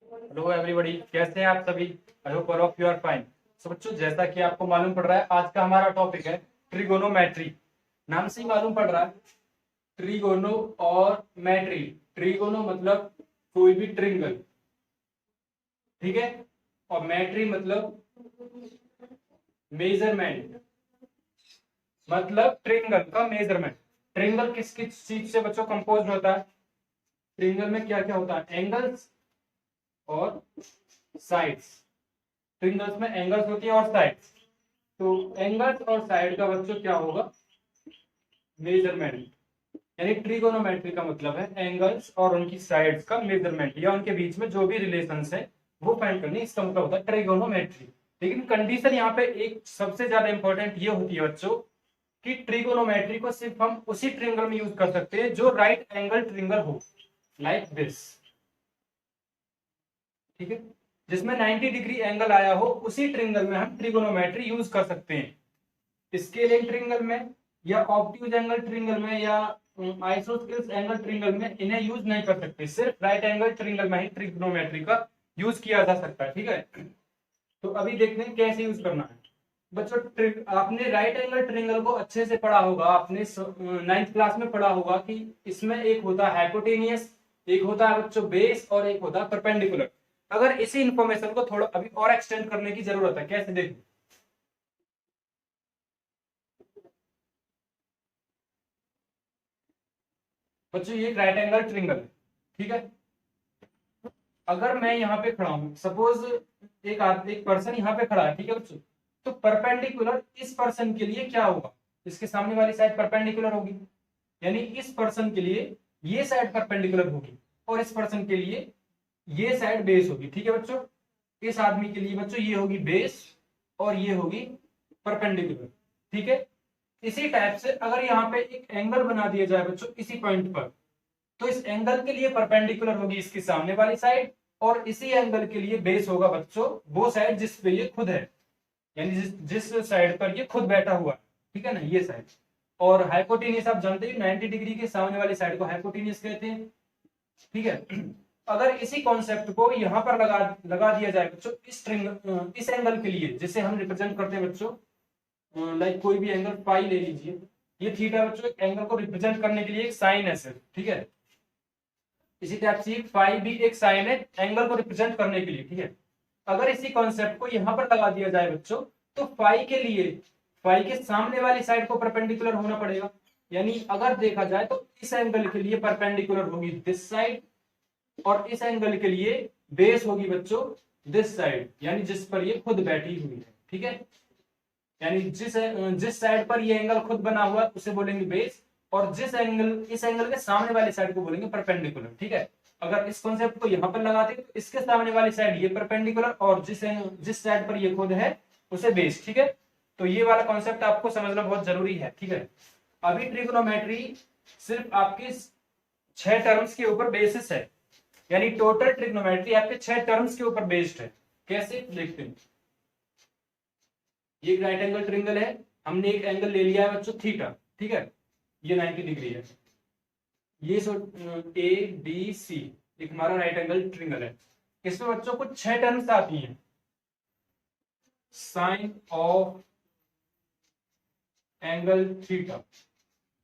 Hello everybody, कैसे हैं आप सभी। I hope all of you are fine. So बच्चों, जैसा कि आपको मालूम पड़ रहा है, आज का हमारा टॉपिक है ट्रिगोनोमेट्री। नाम से ही मालूम पड़ रहा है, ट्रिगोनो और मैट्री। ट्रिगोनो मतलब कोई भी ट्रिंगल, ठीक है। और मैट्री मतलब मेजरमेंट, मतलब ट्रिंगल का मेजरमेंट। ट्रिंगल किस किस चीज से बच्चों कंपोज होता है? ट्रिंगल में क्या क्या होता है? एंगल्स और साइड्स। ट्रिंगल्स में एंगल्स होती है और साइड्स। तो एंगल्स और साइड का बच्चों क्या होगा? मेजरमेंट। यानी ट्रिगोनोमेट्री का मतलब है एंगल्स और उनकी साइड्स का मेजरमेंट, या उनके बीच में जो भी रिलेशंस है वो फाइंड करनी, इसका मतलब होता है ट्रिगोनोमेट्री। लेकिन कंडीशन यहाँ पे एक सबसे ज्यादा इंपॉर्टेंट ये होती है बच्चों कि ट्रिगोनोमेट्री को सिर्फ हम उसी ट्रिंगल में यूज कर सकते हैं जो राइट एंगल ट्रिंगल हो, लाइक दिस, ठीक है। जिसमें 90 डिग्री एंगल आया हो, उसी ट्रिंगल में हम ट्रिगोनोमेट्री यूज कर सकते हैं। स्केलिंग ट्रिंगल में या ऑब्ट्यूज एंगल ट्रिंगल में या आइसोस्केल्स एंगल ट्रिंगल में इन्हें यूज नहीं कर सकते। सिर्फ राइट एंगल ट्रिंगल में ही ट्रिगोनोमेट्री का यूज किया जा सकता है, ठीक है। तो अभी देखते हैं कैसे यूज करना है। बच्चों, आपने राइट एंगल ट्रिंगल को अच्छे से पढ़ा होगा, आपने 9th क्लास में पढ़ा होगा कि इसमें एक होता है हाइपोटेनियस, एक होता है बच्चों बेस, और एक होता है परपेंडिकुलर। अगर इसी इंफॉर्मेशन को थोड़ा अभी और एक्सटेंड करने की जरूरत है। कैसे? देखो बच्चों, ये राइट एंगल ट्रिंगल है, ठीक है। अगर मैं यहाँ पे खड़ा हूं, सपोज एक पर्सन यहाँ पे खड़ा है, ठीक है बच्चों। तो परपेंडिकुलर इस पर्सन के लिए क्या होगा? इसके सामने वाली साइड परपेंडिकुलर होगी, यानी इस पर्सन के लिए ये साइड परपेंडिकुलर होगी, और इस पर्सन के लिए ये साइड बेस होगी, ठीक है बच्चों। इस आदमी के लिए बच्चों ये होगी बेस और ये होगी परपेंडिकुलर, ठीक है। इसी टाइप से अगर यहाँ पे एक एंगल बना दिया जाए बच्चों इसी पॉइंट पर, तो इस एंगल के लिए परपेंडिकुलर होगी इसकी सामने वाली साइड, और इसी एंगल के लिए बेस होगा बच्चों वो साइड जिस पे ये खुद है, यानी जिस साइड पर ये खुद बैठा हुआ है, ठीक है ना, ये साइड। और हाइपोटेनियस आप जानते हैं, 90 डिग्री के सामने वाली साइड को हाइपोटेनियस कहते हैं, ठीक है। अगर इसी कॉन्सेप्ट को यहाँ पर लगा लगा दिया जाए बच्चों इस एंगल के लिए, जिसे हम रिप्रेजेंट करते हैं बच्चों, लाइक कोई भी एंगल पाई ले लीजिए। ये थीटा बच्चों एक एंगल को रिप्रेजेंट करने के लिए एक साइन है सिर्फ, ठीक है। इसी टाइप से फाई भी एक साइन है एंगल को रिप्रेजेंट करने के लिए, ठीक है। अगर इसी कॉन्सेप्ट को यहां पर लगा दिया जाए बच्चों, तो फाई के लिए फाई के सामने वाली साइड को परपेंडिकुलर होना पड़ेगा। यानी अगर देखा जाए तो इस एंगल के लिए परपेंडिकुलर होगी दिस साइड, और इस एंगल के लिए बेस होगी बच्चों दिस साइड, यानी जिस पर ये खुद बैठी हुई है, ठीक है। यानी जिस साइड पर ये एंगल खुद बना हुआ है उसे बोलेंगे बेस, और इस एंगल के सामने वाली साइड को बोलेंगे परपेंडिकुलर, ठीक है। अगर इस कॉन्सेप्ट को यहां पर लगाते तो इसके सामने वाली साइड ये परपेंडिकुलर, और जिस साइड पर ये खुद है उसे बेस, ठीक है। तो ये वाला कॉन्सेप्ट आपको समझना बहुत जरूरी है, ठीक है। अभी ट्रिगोनोमेट्री सिर्फ आपकी 6 टर्म्स के ऊपर बेसिस है, यानी टोटल ट्रिग्नोमेट्री आपके 6 टर्म्स के ऊपर बेस्ड है। कैसे? देखते हैं। ये एक राइट एंगल ट्रिंगल है, हमने एक एंगल ले लिया है बच्चों थीटा, ठीक है। ये 90 डिग्री है। ये ए बी सी एक हमारा राइट एंगल ट्रिंगल है। इसमें बच्चों कुछ 6 टर्म्स आती हैं। Sine of angle theta.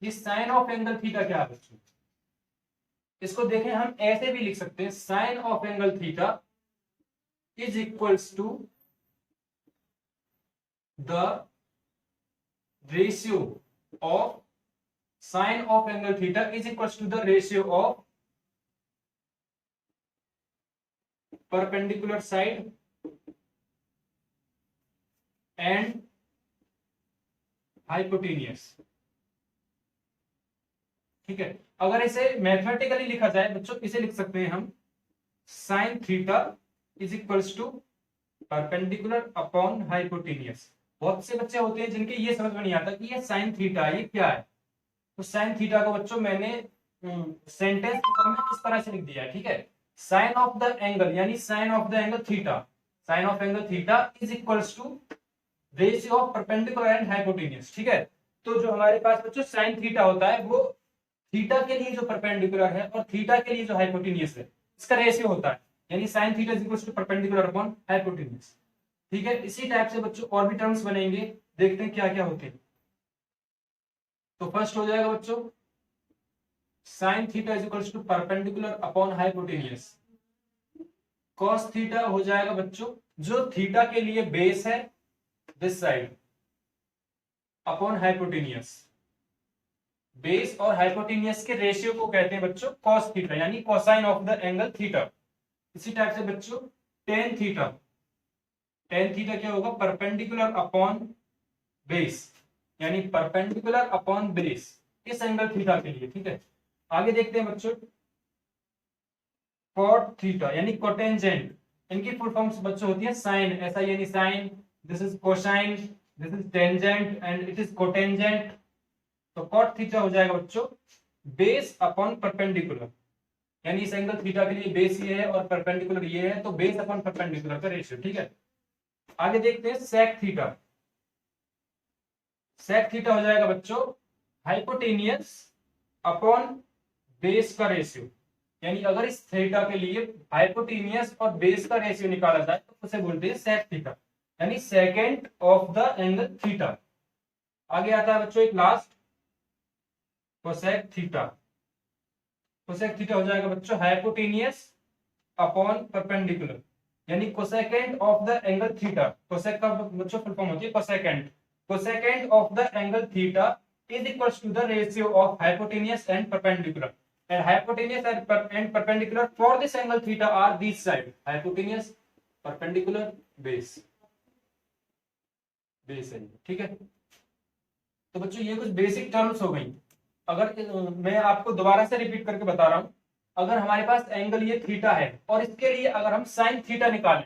ये साइन ऑफ एंगल थीटा क्या है बच्चों? इसको देखें, हम ऐसे भी लिख सकते हैं, sine of angle theta is equals to the ratio of sine of angle theta is equals to the ratio of perpendicular side and hypotenuse, ठीक है। अगर इसे मैथमेटिकली लिखा जाए बच्चों, इसे लिख सकते हैं हम sine theta is equals to perpendicular upon hypotenuse. बहुत से बच्चे होते हैं जिनके ये समझ में नहीं आता कि ये साइन थीटा ये क्या है। तो साइन थीटा को बच्चों मैंने सेंटेंस फॉर्म में इस तरह से लिख दिया है, ठीक है। साइन ऑफ द एंगल, यानी sine of the angle theta, sine of angle theta is equals to ratio of perpendicular and hypotenuse, ठीक है। तो जो हमारे पास बच्चों साइन थीटा होता है वो थीटा के लिए जो परपेंडिकुलर है और थीटा के लिए जो हाइपोटेनियस है, इसका रेशियो होता है। यानी sine theta is equal to perpendicular upon hypotenuse. ठीक है, इसी टाइप से बच्चों और भी टर्म्स बनेंगे, देखते हैं क्या क्या होते हैं। तो फर्स्ट हो जाएगा बच्चों sine theta is equal to perpendicular upon hypotenuse. Cos theta हो जाएगा बच्चों जो थीटा के लिए बेस है this side upon hypotenuse. Base और हाइपोटेन्यूज के रेशियो को कहते हैं बच्चों कॉस थीटा, यानी cosine of the angle theta. इसी टाइप से बच्चों टेन थीटा, टेन थीटा क्या होगा परपेंडिकुलर अपॉन बेस, यानी परपेंडिकुलर अपॉन बेस इस एंगल थीटा के लिए। ठीक है, आगे देखते हैं बच्चों कॉट थीटा यानी कोटेंजेंट, इनकी फुल फॉर्म्स बच्चों होती है साइन, ऐसा यानी sine, this is cosine, this is tangent and it is cotangent. तो कॉट थीटा हो जाएगा बच्चों बेस अपॉन परपेंडिकुलर, यानी इस एंगल थीटा के लिए बेस ये है और परपेंडिकुलर ये है, तो बेस अपॉन परपेंडिकुलर का रेशियो। ठीक है, आगे देखते हैं सेक थीटा। सेक थीटा हो जाएगा बच्चों हाइपोटेनियस अपॉन बेस का रेशियो, यानी अगर इस थीटा के लिए हाइपोटेनियस और बेस का रेशियो निकाला जाए तो उसे बोलते हैं सेक थीटा, यानी secant of the angle theta. आगे आता है बच्चों एक last cosec theta. Cosec theta हो जाएगा बच्चों हाइपोटेनियस अपॉन परपेंडिकुलर, यानी cosecant of the angle theta. Cosec का बच्चों फुल फॉर्म होती है cosecant. Cosecant of the angle theta is equals to the ratio of hypotenuse and perpendicular, and hypotenuse and perpendicular for this angle theta are these side hypotenuse perpendicular base base है। ठीक है, तो बच्चों ये कुछ basic terms हो गई। अगर मैं आपको दोबारा से रिपीट करके बता रहा हूं, अगर हमारे पास एंगल ये थीटा है और इसके लिए अगर हम साइन थीटा निकालें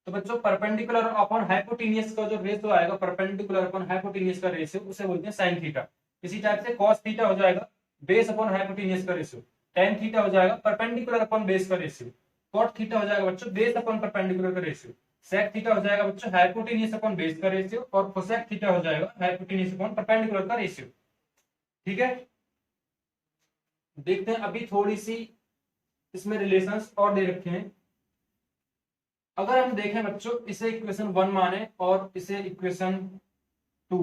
तो बच्चों परपेंडिकुलर अपॉन हाइपोटेनियस का जो रेशियो आएगा, परपेंडिकुलर अपॉन हाइपोटेनियस का रेशियो, उसे बोलते हैं साइन थीटा। इसी टाइप से कॉस थीटा हो जाएगा बेस अपॉन हाइपोटेनियस का रेशियो, टेन थीटा हो जाएगा परपेंडिकुलर अपॉन बेस का रेशियो, कॉट थीटा हो जाएगा बच्चों बेस अपॉन परपेंडिकुलर का रेशियो, सेक थीटा हो जाएगा बच्चों हाइपोटेनियस अपॉन बेस का रेशियो, और कोसेक थीटा हो जाएगा हाइपोटेनियस अपॉन परपेंडिकुलर का रेशियो। ठीक है, देखते हैं अभी थोड़ी सी इसमें रिलेशंस और दे रखे हैं। अगर हम देखें बच्चों इसे इक्वेशन 1 माने और इसे इक्वेशन 2,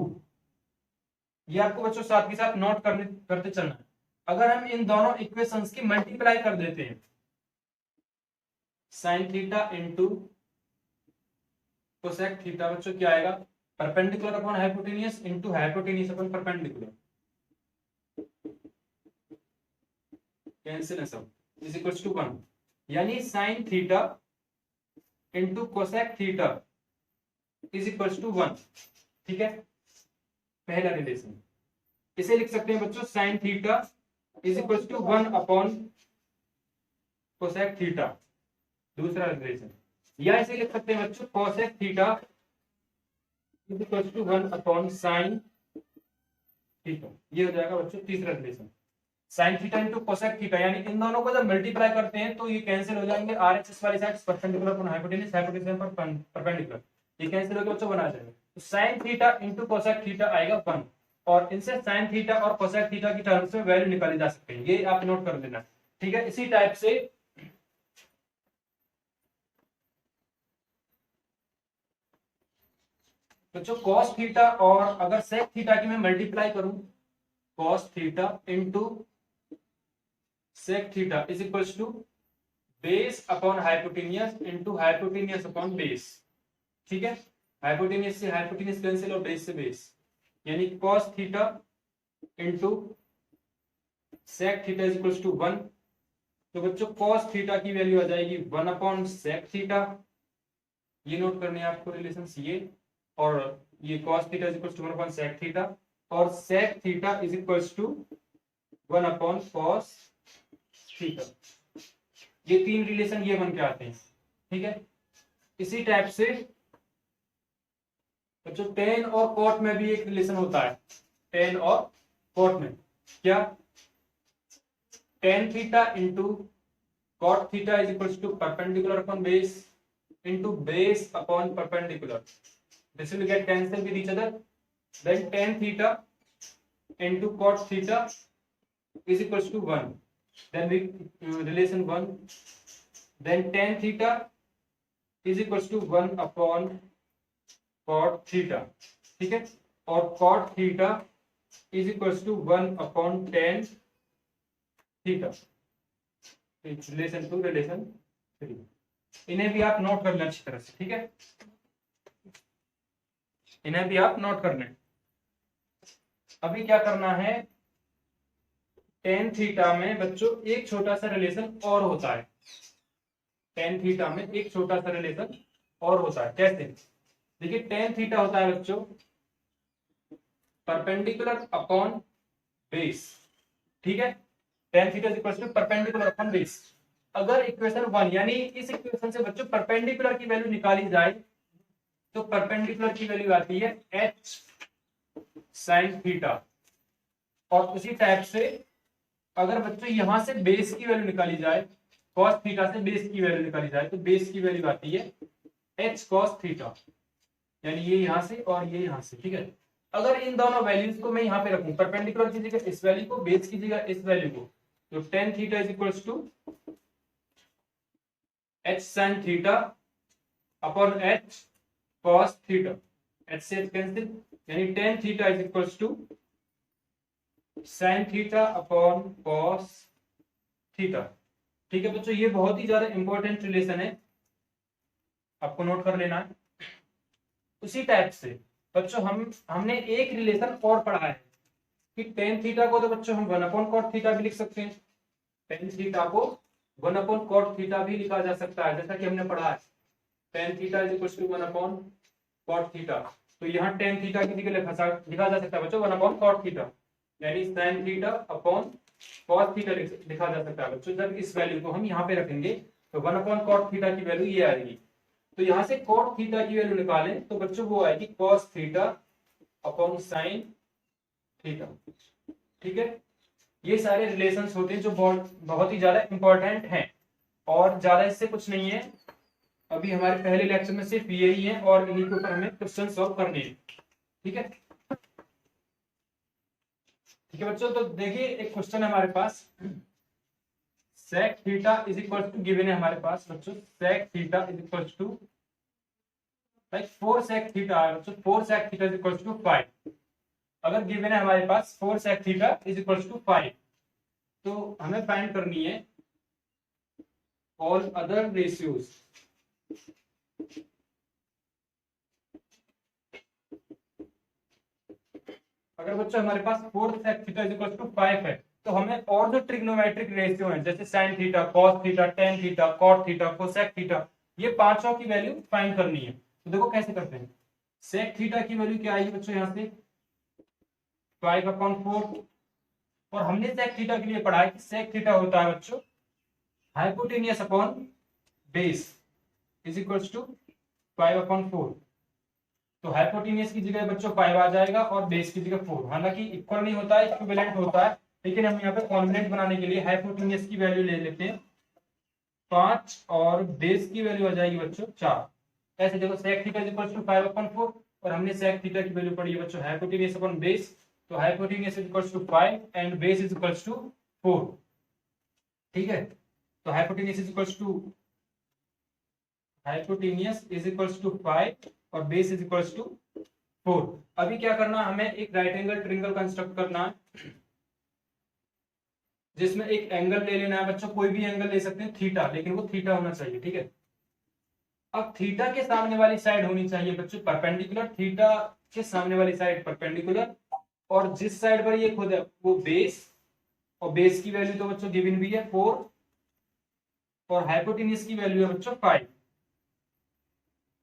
ये आपको बच्चों साथ के साथ नोट करते चलना है। अगर हम इन दोनों इक्वेशंस की मल्टीप्लाई कर देते हैं sine theta into cosec theta, बच्चों क्या आएगा perpendicular upon hypotenuse into hypotenuse upon perpendicular, cancel है सब, इज इक्वल्स टू 1, यानी sine theta into cosec theta is equals to 1। ठीक है, पहला रिलेशन। इसे लिख सकते हैं बच्चों sine theta is equal to 1 upon cosec theta, दूसरा रिलेशन। या इसे लिख सकते हैं बच्चों cosec theta is equal to 1 upon sine theta, ये हो जाएगा बच्चों तीसरा relation. Sine theta into cosec theta, यानी इन दोनों को जब मल्टीप्लाई करते हैं तो ये कैंसिल हो जाएंगे, आरएचएस वाली side perpendicular upon hypotenuse, hypotenuse पर परपेंडिकुलर, ये कैंसिल होकर बच्चों बना जाएगा। तो sign theta into cosec theta आएगा 1, और इनसे साइन थीटा और कोसेक थीटा की टर्म्स में वैल्यू निकाली जा सकते हैं, ये आप नोट कर लेना। ठीक है, इसी टाइप से बच्चों कॉस थीटा और अगर सेक थीटा की मैं मल्टीप्लाई करूं, cos theta into sec theta is equals to base upon hypotenuse into hypotenuse upon base. ठीक है, हाइपोटेनियस से हाइपोटेनियस कैंसिल और बेस से बेस, यानी cos theta into sec theta is equals to 1। तो बच्चों कॉस थीटा की वैल्यू आ जाएगी 1 अपॉन सेक थीटा, ये नोट करने हैं आपको रिलेशंस ये, और ये cos theta is equal to 1 upon sec theta, और sec theta is equal to 1 upon cos theta. ये तीन रिलेशन ये बन के आते हैं। ठीक है, इसी टाइप से बच्चों tan और cot में भी एक रिलेशन होता है, tan और cot में क्या tan theta into cot theta is equal to perpendicular upon base into base upon perpendicular, this will get cancelled with each other, then tan theta into cot theta is equals to 1, then we relation 1 then tan theta is equal to 1 upon cot theta, ठीक है, और cot theta is equal to 1 upon tan theta, relation 2 relation 3। इन्हें भी आप note कर लें अच्छी तरह से, ठीक है, इन्हें भी आप नोट कर लें। अभी क्या करना है, tan थीटा में बच्चों एक छोटा सा रिलेशन और होता है, tan थीटा में एक छोटा सा रिलेशन और होता है। कैसे? देखिए tan थीटा होता है बच्चों परपेंडिकुलर अपॉन बेस, ठीक है, tan theta is equal to perpendicular upon base. अगर इक्वेशन 1 यानी इस इक्वेशन से बच्चों परपेंडिकुलर की वैल्यू निकाली जाए तो परपेंडिकुलर की वैल्यू आती है h sin थीटा, और उसी टाइप से अगर बच्चों यहां से बेस की वैल्यू निकाली जाए, cos थीटा से बेस की वैल्यू निकाली जाए तो बेस की वैल्यू आती है h cos थीटा, यानी ये यहां से और ये यहां से, ठीक है। अगर इन दोनों वैल्यूज को मैं यहां पे रखूं, परपेंडिकुलर की जगह इस वैल्यू को, बेस की जगह इस वैल्यू को, तो tan theta is equal to h sin theta upon h cos theta, h से h कैंसिल, यानी tan theta is equal to sin theta upon cos theta, ठीक है बच्चों। ये बहुत ही ज्यादा इंपॉर्टेंट रिलेशन है, आपको नोट कर लेना है। उसी टाइप से बच्चों हमने एक रिलेशन और पढ़ा है कि tan थीटा को तो बच्चों हम 1 अपॉन cot थीटा भी लिख सकते हैं, tan थीटा को 1 अपॉन cot थीटा भी लिखा जा सकता है, जैसा कि हमने पढ़ा है tan theta is equal to 1 upon cot theta. तो यहाँ tan थीटा की जगह लिखा जा सकता है बच्चों 1 अपॉन cot थीटा, यानी sin theta upon cos theta लिखा जा सकता है बच्चों। जब इस वैल्यू को हम यहाँ पे रखेंगे तो 1 अपॉन cot थीटा की वैल्यू ये आएगी, तो यहाँ से cot थीटा की वैल्यू निकालें तो बच्चों वो आएगी cos theta upon sin theta, ठीक है। ये सारे रिलेशंस होते हैं जो बहुत ही ज्यादा इंपॉर्टेंट हैं, और ज्यादा इससे कुछ नहीं है। अभी हमारे पहले लेक्चर में सिर्फ यही है और इन्हीं के ऊपर हमें क्वेश्चन सॉल्व करने हैं, ठीक है। ठीक है बच्चों, तो देखिए एक क्वेश्चन है हमारे पास, sec theta is equal to given है हमारे पास बच्चों, sec theta is equal to like 4 sec theta है बच्चों, 4 sec theta is equal to 5। अगर गिवन है हमारे पास 4 sec theta is equal to 5, तो हमें फाइंड करनी है ऑल अदर रेशियोज। अगर बच्चों हमारे पास 4 sec theta is equal to 5 है तो हमें और जो ट्रिग्नोमेट्रिक रेशियो है जैसे sin theta, cos theta, tan theta, cot theta, cosec theta, ये पांचों की वैल्यू फाइंड करनी है। तो देखो कैसे करते हैं, sec थीटा की वैल्यू क्या आएगी बच्चों यहाँ से 5/4, और हमने sec थीटा के लिए पढ़ा है कि sec थीटा होता है बच्चों hypotenuse upon base is equal to 5/4। तो हाइपोटेनियस की जगह बच्चों 5 आ जाएगा और बेस की जगह 4, हालांकि इक्वल नहीं होता है, इक्विवेलेंट होता है, लेकिन हम यहाँ पे कॉन्वेलेंट बनाने के लिए हाइपोटेनियस की वैल्यू ले लेते हैं 5 और बेस की वैल्यू आ जाएगी बच्चों 4। ऐसे देखो sec theta is equal to 5/4 और हमने sec थीटा की वैल्यू पढ़ी है बच्चों हाइपोटेनियस अपॉन बेस, तो hypotenuse is equal to 5 and base is equal to 4, ठीक है। तो हाइपोटेनियस इज इक्वल टू 5 और बेस इज इक्वल टू 4। अभी क्या करना है, हमें एक राइट एंगल ट्रायंगल कंस्ट्रक्ट करना है जिसमें एक एंगल ले लेना है बच्चों, कोई भी एंगल ले सकते हैं थीटा, लेकिन वो थीटा होना चाहिए, ठीक है। अब थीटा के सामने वाली साइड होनी चाहिए बच्चों परपेंडिकुलर, थीटा के सामने वाली साइड परपेंडिकुलर, और जिस साइड पर ये खुद है वो बेस, और बेस की वैल्यू तो बच्चों गिवन भी है 4 और हाइपोटेनियस की वैल्यू है बच्चों 5,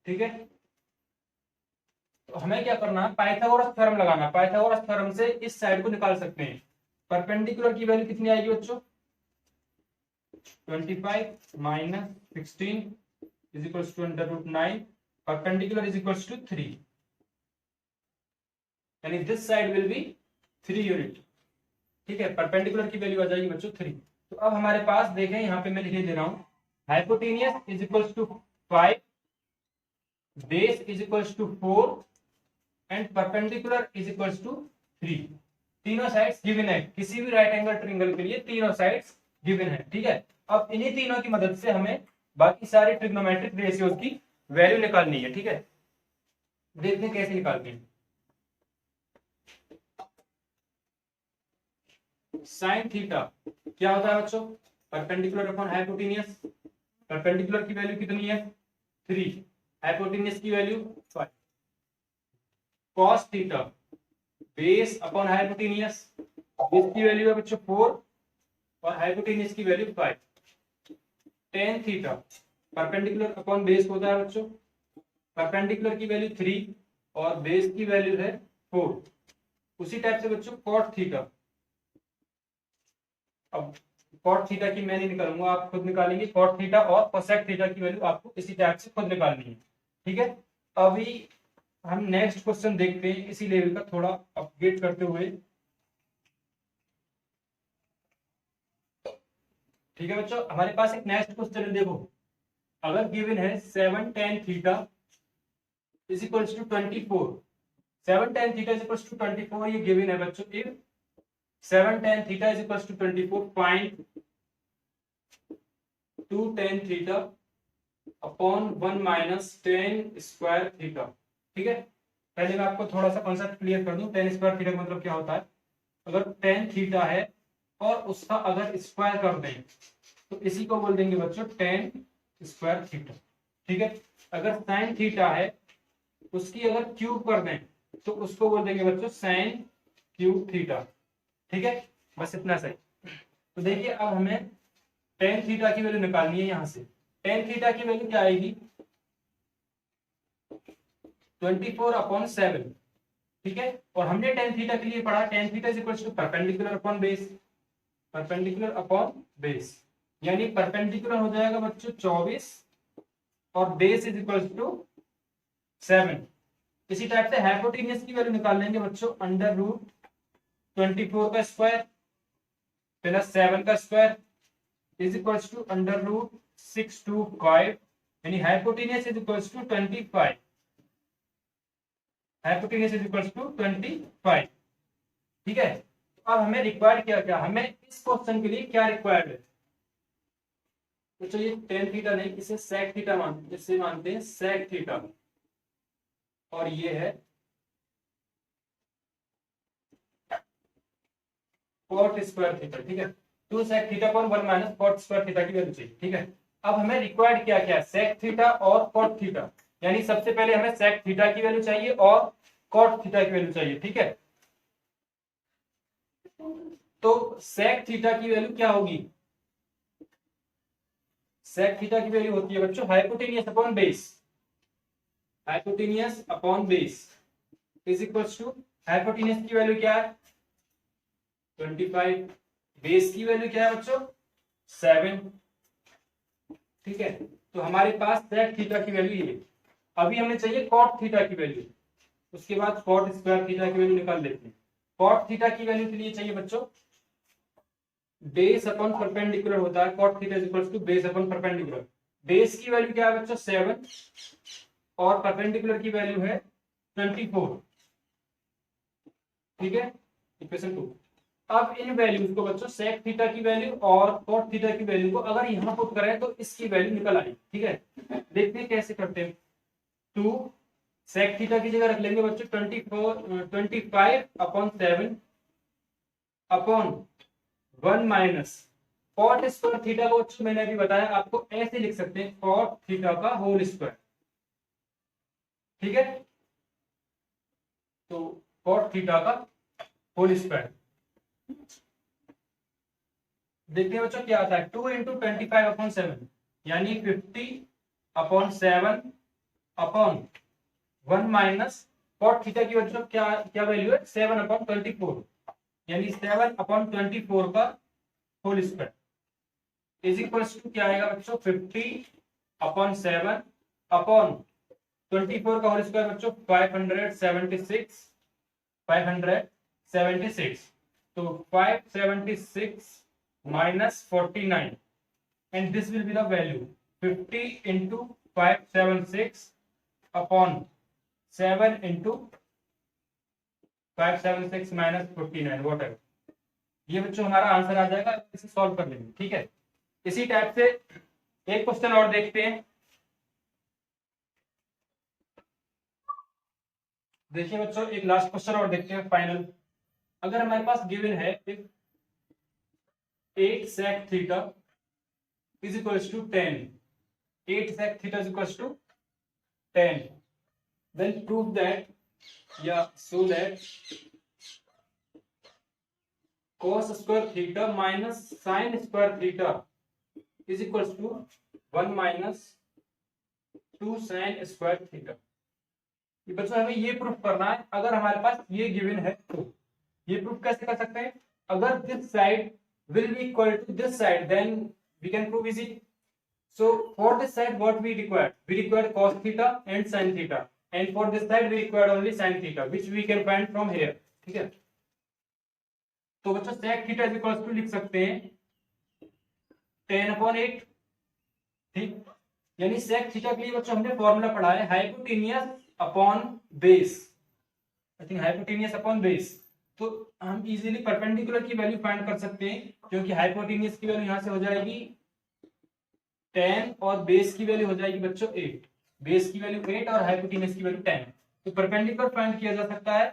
ठीक है। तो हमें क्या करना है, पाइथागोरस थ्योरम लगाना है। पाइथागोरस थ्योरम से इस साइड को निकाल सकते हैं। परपेंडिकुलर की वैल्यू कितनी आएगी बच्चों 25 minus 16 is equal to √9, perpendicular is equal to 3, यानी this side will be 3 unit, ठीक है। परपेंडिकुलर की वैल्यू आ जाएगी बच्चों 3। तो अब हमारे पास देखें, यहाँ पे मैं लिखे दे रहा हूं hypotenuse is equal to 5, base is equal to 4 and perpendicular is equal to 3। तीनों साइड्स गिवन है, किसी भी राइट एंगल ट्रायंगल के लिए तीनों साइड्स गिवन है, ठीक है। अब इन्हीं तीनों की मदद से हमें बाकी सारे ट्रिग्नोमेट्रिक रेशियोज की वैल्यू निकालनी है। ठीक है, देखते हैं कैसे निकालते हैं। साइन थीटा क्या होता है बच्चों, परपेंडिकुलर अपॉन हाइपोटेनियस। परपेंडिकुलर की वैल्यू कितनी है 3, हाइपोटेनियस की value 5। Cos theta base upon hypotenuse, base की वैल्यू है बच्चों 4 और हाइपोटेनियस की value 5। Tan theta perpendicular upon base होता है बच्चों, परपेंडिकुलर की वैल्यू 3 और बेस की वैल्यू है 4। उसी टाइप से बच्चों कॉट थीटा, अब कॉट थीटा की मैं नहीं निकालूंगा, आप खुद निकालेंगे। कॉट थीटा और कोसेक थीटा की वैल्यू आपको इसी टाइप से खुद निकालनी है। ठीक है, अभी हम नेक्स्ट क्वेश्चन देखते हैं इसी लेवल का, थोड़ा अपडेट करते हुए। ठीक है बच्चों, हमारे पास एक नेक्स्ट क्वेश्चन है। देखो, अगर गिवन है 7 tan theta is equals to 24, 7 tan theta is equals to 24 ये गिवन है बच्चों। If 7 tan theta is equals to 24, find 2 tan theta upon 1 minus tan square theta. ठीक है, पहले मैं आपको थोड़ा सा कॉन्सेप्ट क्लियर कर दूं। tan स्क्वायर थीटा का मतलब क्या होता है, अगर tan थीटा है और उसका अगर स्क्वायर कर दें तो इसी को बोल देंगे बच्चों tan स्क्वायर थीटा। ठीक है, अगर sin थीटा है उसकी अगर क्यूब कर दें तो उसको बोल देंगे बच्चों sin क्यूब थीटा। ठीक है, बस इतना सही। तो देखिए, अब हमें tan थीटा की वैल्यू निकालनी है। यहां से tan थीटा की वैल्यू क्या आएगी 24/7। ठीक है, और हमने tan थीटा के लिए पढ़ा tan theta is equal to perpendicular upon base, perpendicular upon base, यानी परपेंडिकुलर हो जाएगा बच्चों 24 और बेस इज इक्वल टू 7। इसी टाइप से हाइपोटेनियस की वैल्यू निकाल लेंगे बच्चों, अंडर रूट 24 का स्क्वायर प्लस 7 का square is equal to under root 625, यानी hypotenuse is equal to 25, hypotenuse is equal to 25। ठीक है, तो अब हमें रिक्वायर्ड क्या क्या, हमें इस क्वेश्चन के लिए क्या रिक्वायर्ड है। तो चलिए tan थीटा नहीं, इसे sec थीटा मानते, इससे मानते हैं sec थीटा, और ये है cot स्क्वायर थीटा। ठीक है, 2 sec थीटा पर 1 माइनस cot स्क्वायर थीटा की वैल्यू चाहिए। ठीक है, अब हमें रिक्वायर्ड क्या क्या, sec थीटा और cot थीटा, यानी सबसे पहले हमें sec थीटा की वैल्यू चाहिए और cot थीटा की वैल्यू चाहिए। ठीक है, तो sec थीटा की वैल्यू क्या होगी, sec थीटा की वैल्यू होती है बच्चों hypotenuse upon base, hypotenuse upon base is equal to, hypotenuse की वैल्यू क्या है 25, बेस की वैल्यू क्या है बच्चों 7। ठीक है, तो हमारे पास sec थीटा की वैल्यू ये। अभी हमें चाहिए cot थीटा की वैल्यू, उसके बाद cot स्क्वायर थीटा की वैल्यू निकाल लेते हैं। cot थीटा की वैल्यू के लिए चाहिए बच्चों बेस अपॉन परपेंडिकुलर होता है, cot theta is equal to base upon perpendicular. Base की वैल्यू क्या है बच्चों 7 और परपेंडिकुलर की वैल्यू है 24। ठीक है, इक्वेशन 2। अब इन वैल्यूज को बच्चों sec थीटा की वैल्यू और cot थीटा की वैल्यू को अगर यहां पुट करें तो इसकी वैल्यू निकल आई। ठीक है, देखते हैं कैसे करते हैं। 2 sec थीटा की जगह रख लेंगे बच्चों 25/7 upon 1 minus cot square theta को बच्चों मैंने अभी बताया आपको ऐसे लिख सकते हैं cot थीटा का होल स्क्वायर। ठीक है, तो cot थीटा का होल स्क्वायर देखते हैं बच्चों क्या आता है 2 इंटू 25/7, यानी 50/7 अपॉन 1 माइनस cot थीटा की बच्चों क्या क्या वैल्यू है 7/24, यानी 7/24 का whole square is equal to क्या आएगा बच्चों 50/7 अपॉन 24 का होल स्क्वायर बच्चों 576, तो 576 minus 49 and this will be the value 50 into 576 upon 7 into 576 minus 49 whatever, ये बच्चों हमारा आंसर आ जाएगा। इसे सॉल्व कर लेंगे। ठीक है, इसी टाइप से एक क्वेश्चन और देखते हैं। देखिए बच्चों, एक लास्ट क्वेश्चन और देखते हैं फाइनल। अगर हमारे पास गिवन है 8 sec theta is equals to 10, 8 sec theta is equals to 10, then prove that, so that cos square theta minus sin square theta is equals to 1 minus 2 sin square theta। ये बच्चों हमें ये proof करना है। अगर हमारे पास ये गिवन है तो ये प्रूफ कैसे कर सकते हैं? अगर this side will be equal to this side, then we can prove easy. So for this side what we required cos theta and sin theta, and for this side we required only sin theta, which we can find from here। ठीक है, तो बच्चों sec theta is equals to लिख सकते हैं 10/8। ठीक, यानी sec theta के लिए बच्चों हमने फॉर्मूला पढ़ा है hypotenuse upon base, I think hypotenuse upon base. तो हम इजीली परपेंडिकुलर की वैल्यू फाइंड कर सकते हैं, क्योंकि हाइपोटेनियस की वैल्यू यहां से हो जाएगी 10 और बेस की वैल्यू हो जाएगी बच्चों 8, बेस की वैल्यू 8 और हाइपोटेनियस की वैल्यू 10। तो परपेंडिकुलर फाइंड किया जा सकता है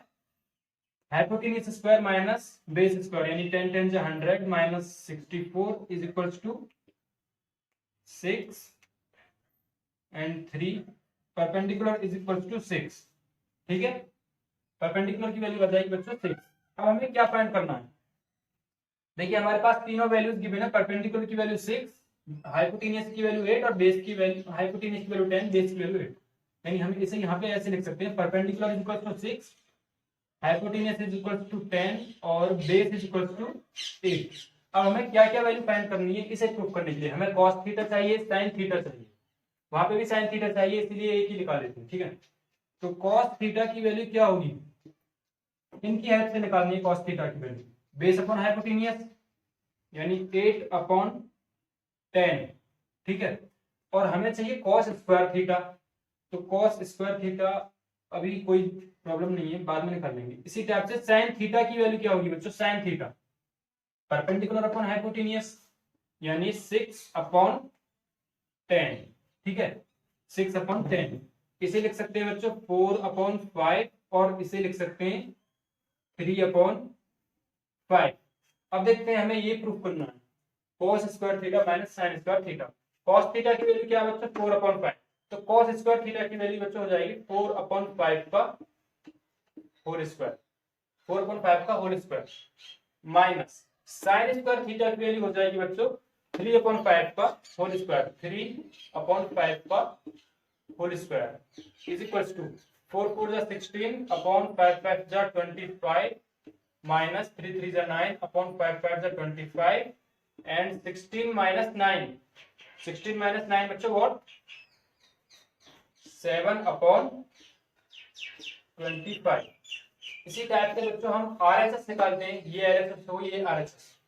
hypotenuse square minus base square, यानी 10 10 जा 100 minus 64 is equals to 6 and 3, perpendicular is equals to 6। ठीक है, परपेंडिकुलर की वैल्यू आ जाएगी बच्चों 6। अब हमें क्या फाइंड करना है? देखिए हमारे पास तीनों वैल्यूज गिवन है, परपेंडिकुलर की वैल्यू 6, हाइपोटेनियस की वैल्यू 8 और बेस की वैल्यू, हाइपोटेनियस की वैल्यू 10, बेस की वैल्यू 8। यानी हम इसे यहाँ पे ऐसे लिख सकते हैं perpendicular is equal to 6, hypotenuse is equal to 10 और बेस इज इक्वल टू 8। अब हमें क्या क्या वैल्यू फाइंड करनी है इसे प्रूव करने के लिए? हमें cos थीटा चाहिए, sin थीटा चाहिए, वहां पे भी sin थीटा चाहिए, इसलिए एक ही लिखा लेते हैं। ठीक है, तो cos थीटा की वैल्यू क्या होगी? इनकी हेल्प से निकालनी है cos थीटा की वैल्यू। बेस अपॉन हाइपोटेनियस यानी 8/10। ठीक है, और हमें चाहिए cos स्क्वायर थीटा, तो cos स्क्वायर थीटा अभी कोई प्रॉब्लम नहीं है, बाद में निकाल लेंगे। इसी टाइप से sin थीटा की वैल्यू क्या होगी बच्चों? sin theta perpendicular upon hypotenuse यानी 6/10। ठीक है, 6/10। इसे लिख सकते हैं बच्चों 4/5 और इसे लिख सकते हैं 3/5। अब देखते हैं हमें ये प्रूफ करना है cos square theta minus sin square theta. cos theta की वैल्यू क्या है बच्चों? 4/5। तो cos स्क्वायर थीटा की वैल्यू बच्चों हो जाएगी 4/5 का होल स्क्वायर, 4/5 का whole square minus sin square theta की वैल्यू हो जाएगी बच्चों 3/5 का होल स्क्वायर, 3/5 का whole square is equals to 4 4 जा 16/5 5 जा 25 माइनस 3 3 जा 9/5 5 जा 25 एंड 16 माइनस 9, 16 माइनस 9 बच्चों व्हाट? 7/25। इसी टाइप से बच्चों हम RHS निकालते हैं, ये RHS हो, ये RHS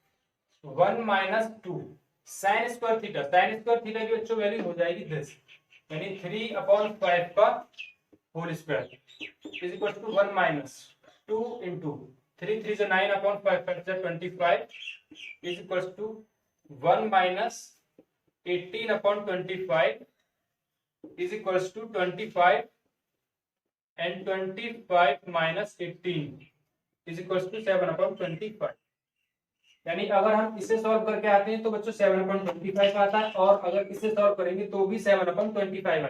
1 minus 2 sin square theta, sin square theta की बच्चों वैल्यू हो जाएगी 10, यानी 3/5 का whole square is equal to 1 minus 2 into 3 3 जा 9/5 5 जा 25 is equal to 1 minus 18/25 is equal to 25 and 25 minus 18 is equal to 7/25। यानी अगर हम इसे सॉल्व करके आते हैं तो बच्चों 7/25 आता है, और अगर इसे सॉल्व करेंगे तो भी 7/25 आएगा।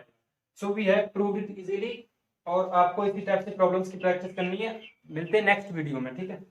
So we have proved it easily, और आपको इसी टाइप से प्रॉब्लम्स की प्रैक्टिस करनी है। मिलते हैं नेक्स्ट वीडियो में। ठीक है।